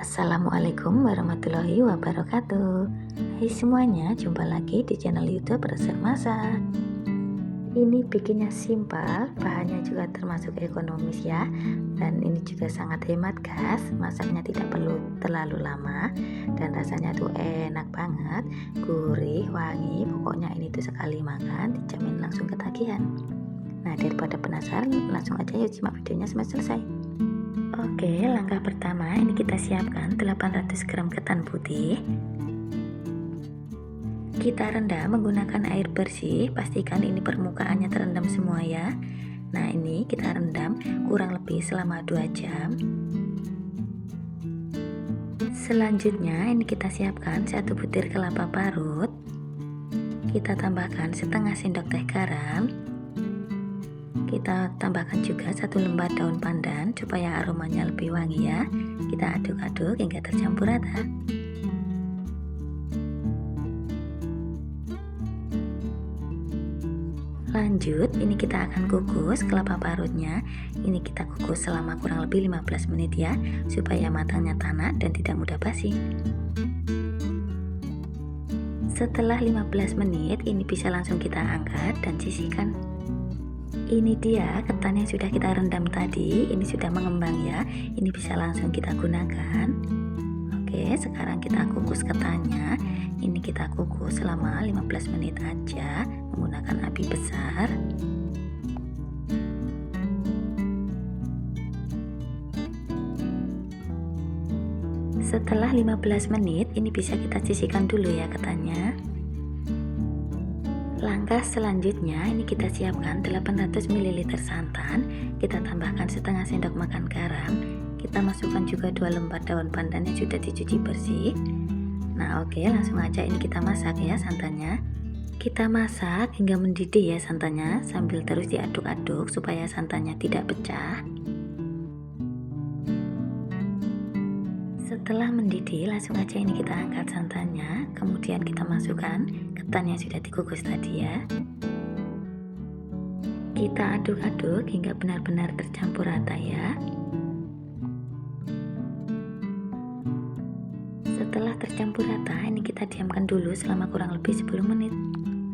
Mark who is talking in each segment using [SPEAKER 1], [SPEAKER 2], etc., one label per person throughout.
[SPEAKER 1] Assalamualaikum warahmatullahi wabarakatuh. Hai semuanya, jumpa lagi di channel YouTube Resep Masak. Ini bikinnya simpel, bahannya juga termasuk ekonomis ya. Dan ini juga sangat hemat gas, masaknya tidak perlu terlalu lama. Dan rasanya tuh enak banget, gurih, wangi. Pokoknya ini tuh sekali makan dijamin langsung ketagihan. Nah, daripada penasaran, langsung aja yuk simak videonya sampai selesai. Oke, langkah pertama ini kita siapkan 800 gram ketan putih. Kita rendam menggunakan air bersih, pastikan ini permukaannya terendam semua ya. Nah, ini kita rendam kurang lebih selama 2 jam. Selanjutnya ini kita siapkan 1 butir kelapa parut. Kita tambahkan setengah sendok teh garam. Kita tambahkan juga 1 lembar daun pandan supaya aromanya lebih wangi ya. Kita aduk-aduk hingga tercampur rata. Lanjut, ini kita akan kukus kelapa parutnya. Ini kita kukus selama kurang lebih 15 menit ya, supaya matangnya tanak dan tidak mudah basi. Setelah 15 menit, ini bisa langsung kita angkat dan sisihkan. Ini dia ketan yang sudah kita rendam tadi, ini sudah mengembang ya. Ini bisa langsung kita gunakan. Oke, sekarang kita kukus ketannya. Ini kita kukus selama 15 menit aja menggunakan api besar. Setelah 15 menit, ini bisa kita sisihkan dulu ya ketannya. Langkah selanjutnya ini kita siapkan 800 ml santan, kita tambahkan setengah sendok makan garam, kita masukkan juga 2 lembar daun pandan yang sudah dicuci bersih. Nah oke, langsung aja ini kita masak ya santannya. Kita masak hingga mendidih ya santannya, sambil terus diaduk-aduk supaya santannya tidak pecah. Setelah mendidih, langsung aja ini kita angkat santannya, kemudian kita masukkan ketan yang sudah dikukus tadi ya. Kita aduk-aduk hingga benar-benar tercampur rata ya. Setelah tercampur rata, ini kita diamkan dulu selama kurang lebih 10 menit.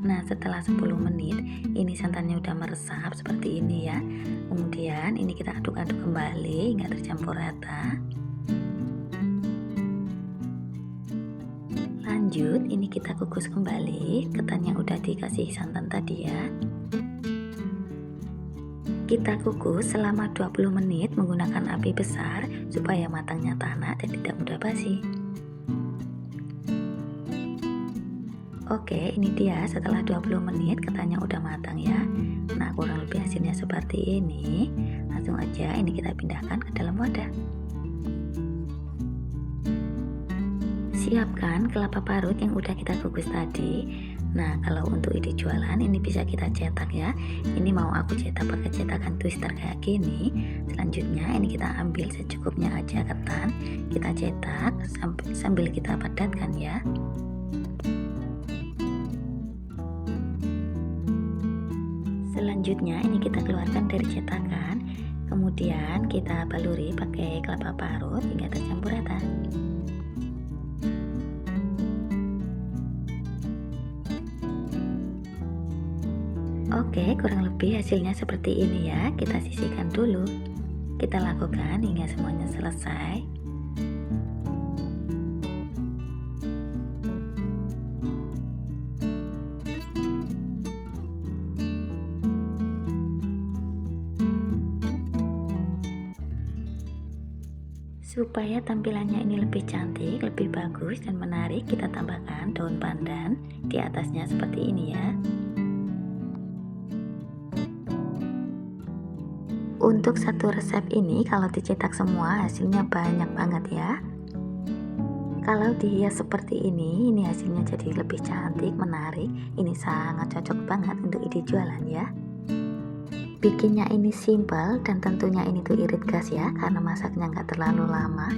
[SPEAKER 1] Nah, setelah 10 menit, ini santannya udah meresap seperti ini ya. Kemudian ini kita aduk-aduk kembali hingga tercampur rata. Lanjut, ini kita kukus kembali ketan yang udah dikasih santan tadi ya. Kita kukus selama 20 menit menggunakan api besar supaya matangnya tanak dan tidak mudah basi. Oke, ini dia setelah 20 menit ketannya udah matang ya. Nah, kurang lebih hasilnya seperti ini. Langsung aja ini kita pindahkan ke dalam wadah. Siapkan kelapa parut yang udah kita kukus tadi. Nah, kalau untuk ide jualan ini bisa kita cetak ya. Ini mau aku cetak pakai cetakan twister kayak gini. Selanjutnya ini kita ambil secukupnya aja ketan, kita cetak sambil kita padatkan ya. Selanjutnya ini kita keluarkan dari cetakan, kemudian kita baluri pakai kelapa parut hingga tercampur rata. Oke, kurang lebih hasilnya seperti ini ya. Kita sisihkan dulu. Kita lakukan hingga semuanya selesai. Supaya tampilannya ini lebih cantik, lebih bagus dan menarik, kita tambahkan daun pandan di atasnya seperti ini ya. Untuk satu resep ini kalau dicetak semua hasilnya banyak banget ya. Kalau dihias seperti ini hasilnya jadi lebih cantik, menarik. Ini sangat cocok banget untuk ide jualan ya. Bikinnya ini simple dan tentunya ini tuh irit gas ya, karena masaknya nggak terlalu lama.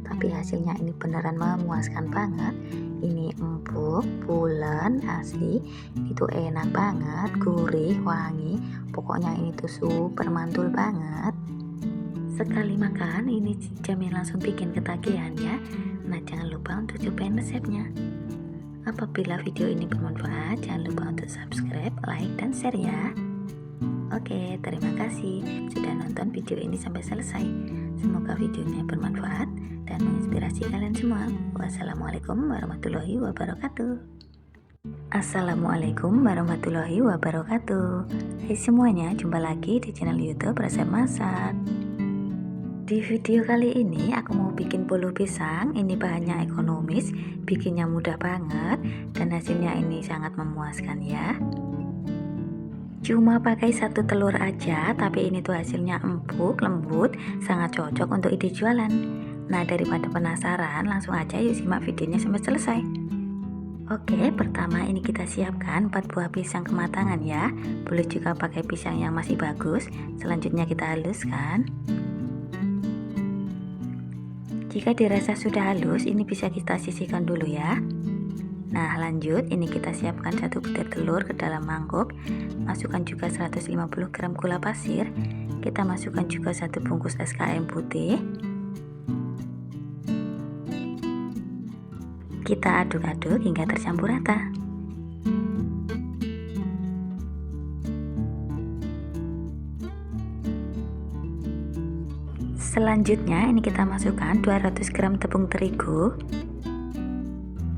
[SPEAKER 1] Tapi hasilnya ini beneran memuaskan banget. Ini empuk, pulen, asli. Itu enak banget, gurih, wangi. Pokoknya ini tuh super mantul banget. Sekali makan ini jamin langsung bikin ketagihan ya. Nah, jangan lupa untuk cobain resepnya. Apabila video ini bermanfaat, jangan lupa untuk subscribe, like, dan share ya. Oke, terima kasih sudah nonton video ini sampai selesai. Semoga videonya bermanfaat dan menginspirasi kalian semua. Wassalamualaikum warahmatullahi wabarakatuh. Assalamualaikum warahmatullahi wabarakatuh. Hai semuanya, jumpa lagi di channel YouTube Resep Masak. Di video kali ini aku mau bikin bolu pisang. Ini bahannya ekonomis, bikinnya mudah banget, dan hasilnya ini sangat memuaskan ya. Cuma pakai 1 telur aja, tapi ini tuh hasilnya empuk, lembut, sangat cocok untuk ide jualan. Nah, daripada penasaran, langsung aja yuk simak videonya sampai selesai. Oke, pertama ini kita siapkan 4 buah pisang kematangan ya. Boleh juga pakai pisang yang masih bagus. Selanjutnya kita haluskan. Jika dirasa sudah halus, ini bisa kita sisihkan dulu ya. Nah, lanjut ini kita siapkan 1 butir telur ke dalam mangkok. Masukkan juga 150 gram gula pasir. Kita masukkan juga 1 bungkus SKM putih. Kita aduk-aduk hingga tercampur rata. Selanjutnya ini kita masukkan 200 gram tepung terigu.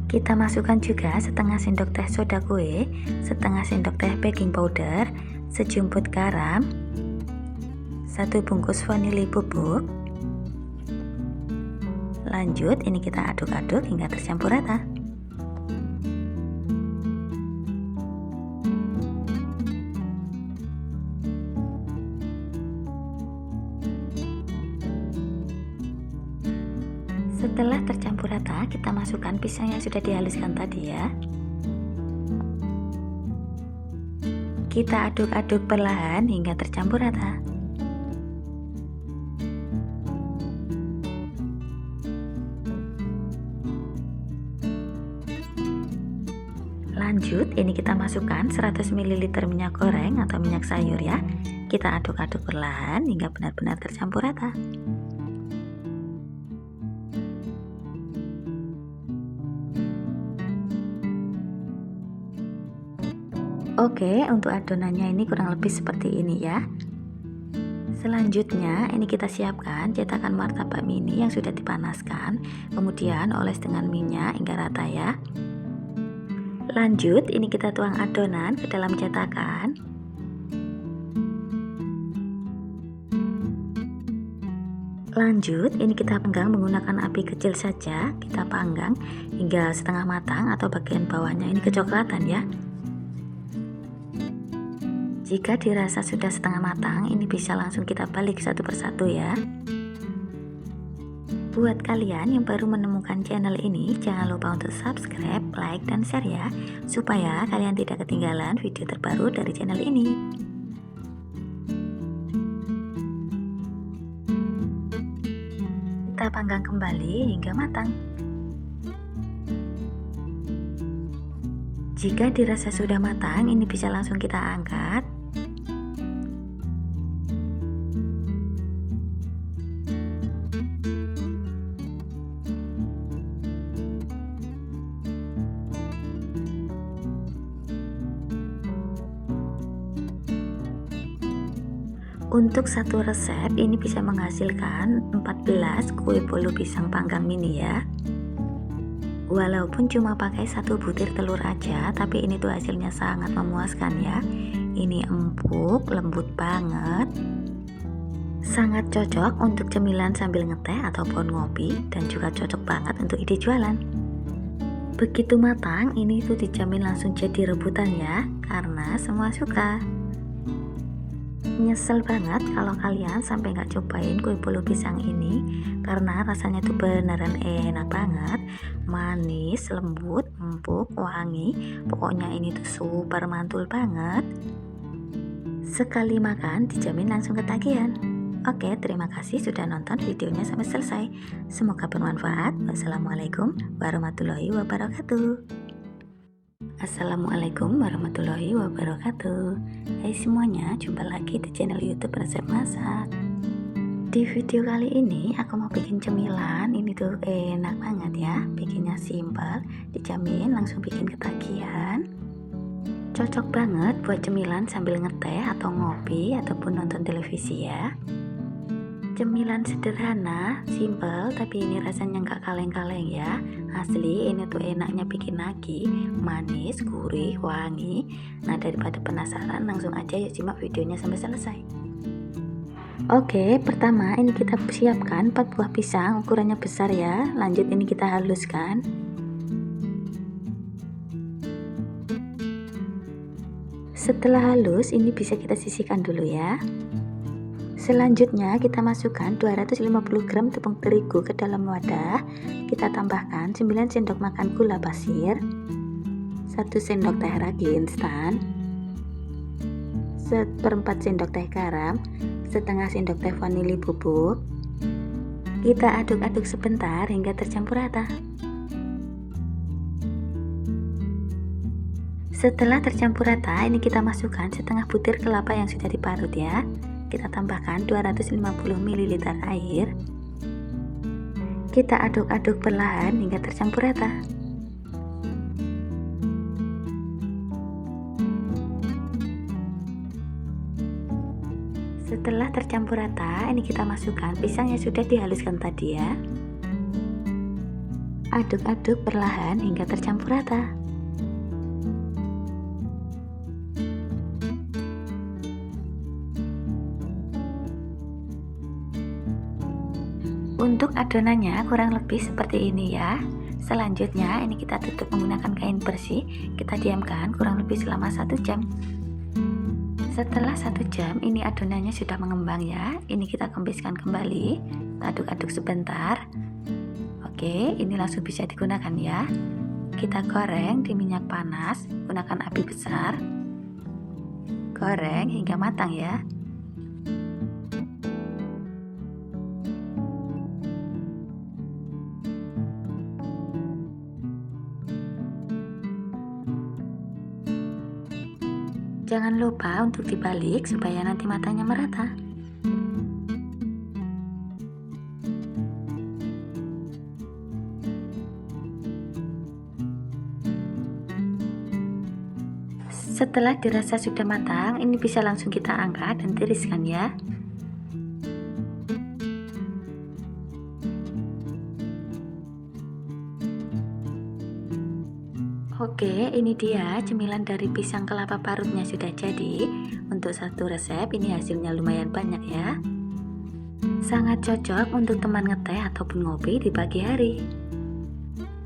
[SPEAKER 1] Kita masukkan juga setengah sendok teh soda kue, setengah sendok teh baking powder, sejumput garam, 1 bungkus vanili bubuk. Lanjut ini kita aduk-aduk hingga tercampur rata. Setelah tercampur rata, kita masukkan pisang yang sudah dihaluskan tadi ya. Kita aduk-aduk perlahan hingga tercampur rata. Lanjut, ini kita masukkan 100 ml minyak goreng atau minyak sayur ya. Kita aduk-aduk perlahan hingga benar-benar tercampur rata. Oke, untuk adonannya ini kurang lebih seperti ini ya. Selanjutnya ini kita siapkan cetakan martabak mini yang sudah dipanaskan, kemudian oles dengan minyak hingga rata ya. Lanjut ini kita tuang adonan ke dalam cetakan. Lanjut ini kita panggang menggunakan api kecil saja. Kita panggang hingga setengah matang atau bagian bawahnya ini kecoklatan ya. Jika dirasa sudah setengah matang, ini bisa langsung kita balik satu persatu ya. Buat kalian yang baru menemukan channel ini, jangan lupa untuk subscribe, like, dan share ya, supaya kalian tidak ketinggalan video terbaru dari channel ini. Kita panggang kembali hingga matang. Jika dirasa sudah matang, ini bisa langsung kita angkat. Untuk satu resep ini bisa menghasilkan 14 kue bolu pisang panggang mini ya. Walaupun cuma pakai 1 butir telur aja, tapi ini tuh hasilnya sangat memuaskan ya. Ini empuk, lembut banget. Sangat cocok untuk cemilan sambil ngeteh ataupun ngopi, dan juga cocok banget untuk ide jualan. Begitu matang, ini tuh dijamin langsung jadi rebutan ya, karena semua suka. Nyesel banget kalau kalian sampai nggak cobain kue bolu pisang ini, karena rasanya tuh beneran enak banget, manis, lembut, empuk, wangi. Pokoknya ini tuh super mantul banget. Sekali makan dijamin langsung ketagihan. Oke, terima kasih sudah nonton videonya sampai selesai. Semoga bermanfaat. Wassalamualaikum warahmatullahi wabarakatuh. Assalamualaikum warahmatullahi wabarakatuh. Hai semuanya, jumpa lagi di channel YouTube Resep Masak. Di video kali ini aku mau bikin cemilan. Ini tuh enak banget ya, bikinnya simple, dijamin langsung bikin ketagihan. Cocok banget buat cemilan sambil ngeteh atau ngopi ataupun nonton televisi ya. Cemilan sederhana, simple, tapi ini rasanya nggak kaleng-kaleng ya. Asli ini tuh enaknya bikin nagih, manis, gurih, wangi. Nah daripada penasaran, langsung aja yuk simak videonya sampai selesai. Oke, pertama ini kita siapkan 4 buah pisang, ukurannya besar ya. Lanjut ini kita haluskan. Setelah halus, ini bisa kita sisihkan dulu ya. Selanjutnya kita masukkan 250 gram tepung terigu ke dalam wadah. Kita tambahkan 9 sendok makan gula pasir, 1 sendok teh ragi instan, 1/4 sendok teh garam, setengah sendok teh vanili bubuk. Kita aduk-aduk sebentar hingga tercampur rata. Setelah tercampur rata, ini kita masukkan setengah butir kelapa yang sudah diparut ya. Kita tambahkan 250 ml air. Kita aduk-aduk perlahan hingga tercampur rata. Setelah tercampur rata, ini kita masukkan pisang yang sudah dihaluskan tadi ya. Aduk-aduk perlahan hingga tercampur rata. Untuk adonannya kurang lebih seperti ini ya. Selanjutnya ini kita tutup menggunakan kain bersih. Kita diamkan kurang lebih selama 1 jam. Setelah 1 jam ini adonannya sudah mengembang ya. Ini kita kembiskan kembali, kita aduk-aduk sebentar. Oke, ini langsung bisa digunakan ya. Kita goreng di minyak panas, gunakan api besar. Goreng hingga matang ya. Jangan lupa untuk dibalik supaya nanti matangnya merata. Setelah dirasa sudah matang, ini bisa langsung kita angkat dan tiriskan ya. Oke, ini dia cemilan dari pisang kelapa parutnya sudah jadi. Untuk satu resep ini hasilnya lumayan banyak ya. Sangat cocok untuk teman ngeteh ataupun ngopi di pagi hari.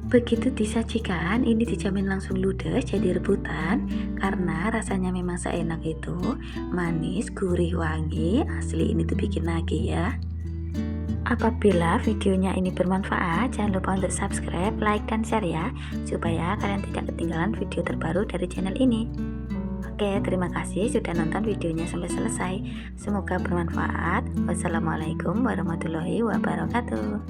[SPEAKER 1] Begitu disajikan, ini dijamin langsung ludes jadi rebutan karena rasanya memang seenak itu, manis, gurih, wangi. Asli ini tuh bikin nagih ya. Apabila videonya ini bermanfaat, jangan lupa untuk subscribe, like, dan share ya, supaya kalian tidak ketinggalan video terbaru dari channel ini. Oke, terima kasih sudah nonton videonya sampai selesai. Semoga bermanfaat. Wassalamualaikum warahmatullahi wabarakatuh.